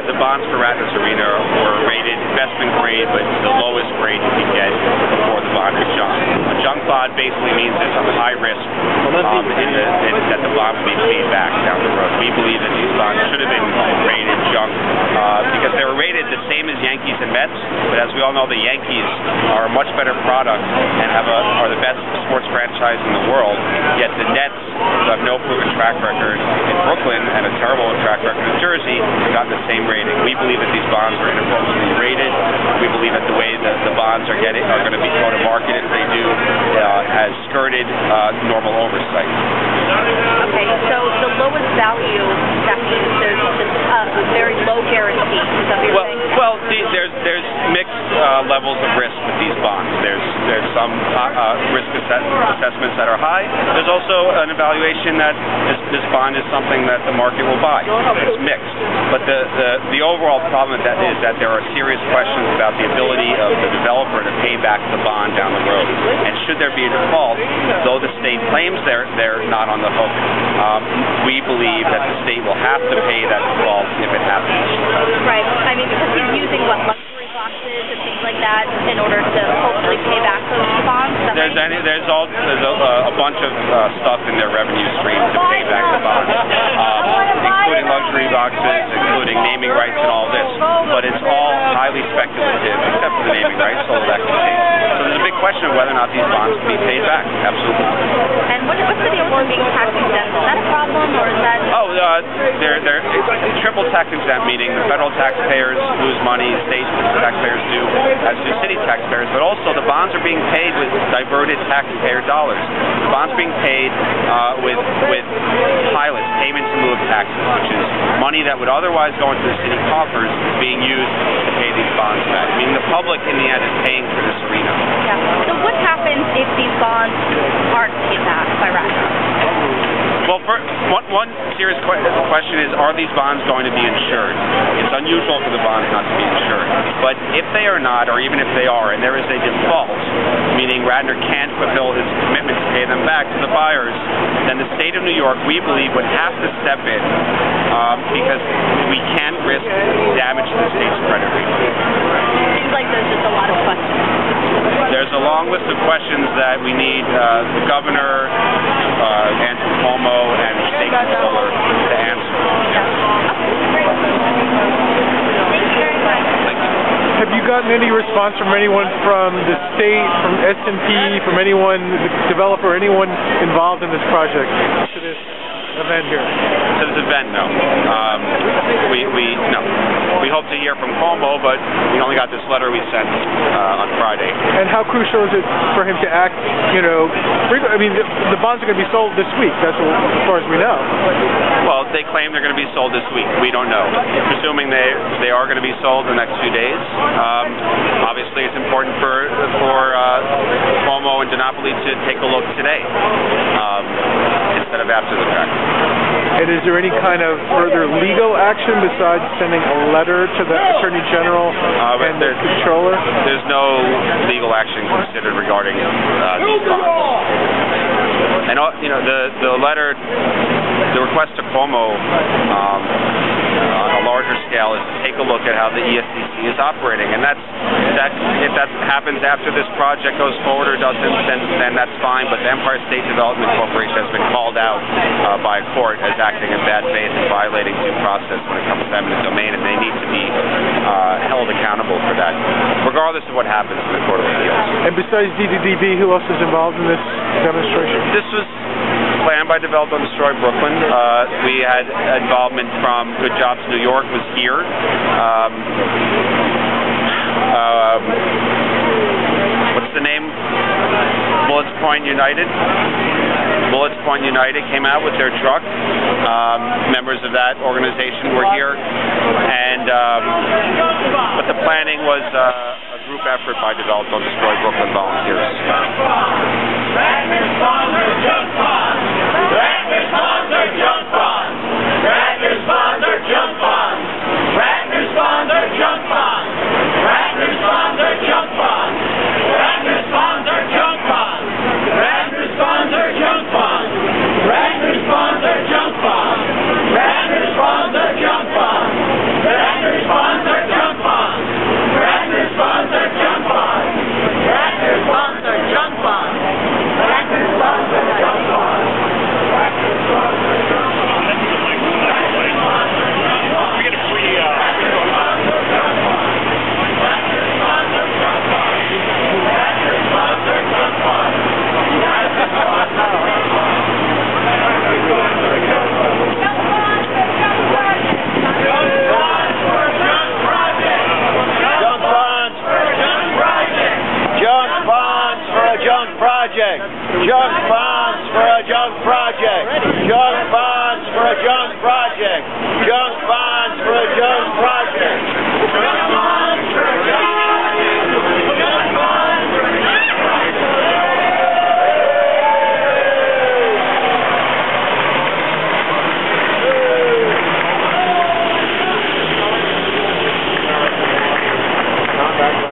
the bonds for Ratner's Arena were rated investment grade, but the lowest grade you can get before the bond is junk. A junk bond basically means there's some high risk that the bond will be paid back down the road. We believe that these bonds should have been rated junk because they were rated the same as Yankees and Mets, but as we all know, the Yankees are a much better product and are the best sports franchise in the world, yet the Nets, who have no proven track record in Brooklyn and a terrible track record in Jersey, got the same rating. We believe that these bonds are inappropriately rated. We believe that the way that the bonds are going to be go to market, if they do, has skirted normal oversight. Okay, so the lowest value, that means there's just a very low guarantee. Is that what you're saying? Well, there's mixed levels of risk with these bonds. There's some risk assessments that are high. There's also an evaluation that this bond is something that the market will buy. It's mixed. But the overall problem with that is that there are serious questions about the ability of the developer to pay back the bond down the road. And should there be a default, though the state claims they're not on the hook, we believe that the state will have to pay that default if it happens. Right. I mean, because he's using luxury boxes and things like that in order to hopefully pay back those bonds. There's a bunch of stuff in their revenue stream to pay back the bonds, including luxury boxes, including naming rights and all this. But it's all highly speculative, except for the naming rights, so that can change. So there's a big question of whether or not these bonds can be paid back. Absolutely. And what's the deal with being tax exempt? Is that a problem, or is that? Oh, they're triple tax exempt, meaning the federal taxpayers lose money, state taxpayers do, as do city taxpayers, but also the bonds are being paid with diverted taxpayer dollars. The bonds being paid with pilots, payments in lieu of taxes, which is money that would otherwise go into the city coffers being used to pay these bonds back. I mean, the public in the end is paying for this arena. Yeah. So what happens if these bonds aren't paid back by Ratner? Well, one serious question is, are these bonds going to be insured? It's unusual for the bonds not to be insured. But if they are not, or even if they are, and there is a default, meaning Ratner can't fulfill his commitment to pay them back to the buyers, then the state of New York, we believe, would have to step in because we can't risk damage to the state's credit rating. Seems like there's just a lot of questions. There's a long list of questions that we need the governor, Andrew Cuomo, and the state controller to answer. Have you gotten any response from anyone from the state, from S&P, from anyone, the developer, anyone involved in this project to this event here? To this event, no. No. We hope to hear from Cuomo, but we only got this letter we sent on Friday. And how crucial is it for him to act, I mean, the bonds are going to be sold this week, that's as far as we know. Well, they claim they're going to be sold this week. We don't know. Presuming they are going to be sold in the next few days. Obviously, it's important for Cuomo and DiNapoli to take a look today instead of after the fact. And is there any kind of further legal action besides sending a letter to the Attorney General and the Controller? There's no legal action considered regarding these bonds. And the letter, the request to Cuomo on a larger scale is to take a look at how the ESDC is operating, and if that happens after this project goes forward or doesn't, then that's fine. But the Empire State Development Corporation has been called out by a court as acting in bad faith and violating due process when it comes to eminent domain, and they need to be held accountable for that, regardless of what happens in the Court of Appeals. And besides DDDB, who else is involved in this demonstration? This was planned by Develop Don't Destroy Brooklyn. We had involvement from Good Jobs New York was here. What's the name? Bullets Point United. Bullets Point United came out with their truck. Members of that organization were here, and but the planning was a group effort by Develop Don't Destroy Brooklyn volunteers. Ratner's bonds are junk bonds. Ratner's bonds are junk bonds. Ratner's bonds are junk bonds. Ratner's bonds are junk bonds. Ratner's bonds are junk bonds. Ratner's bonds are junk bonds. Ratner's bonds are junk bonds. Ratner's bonds are junk bonds. Ratner's bonds are junk bonds. Ratner's project. Junk bonds for a junk project. Junk bonds for a junk project. Junk bonds for a junk project.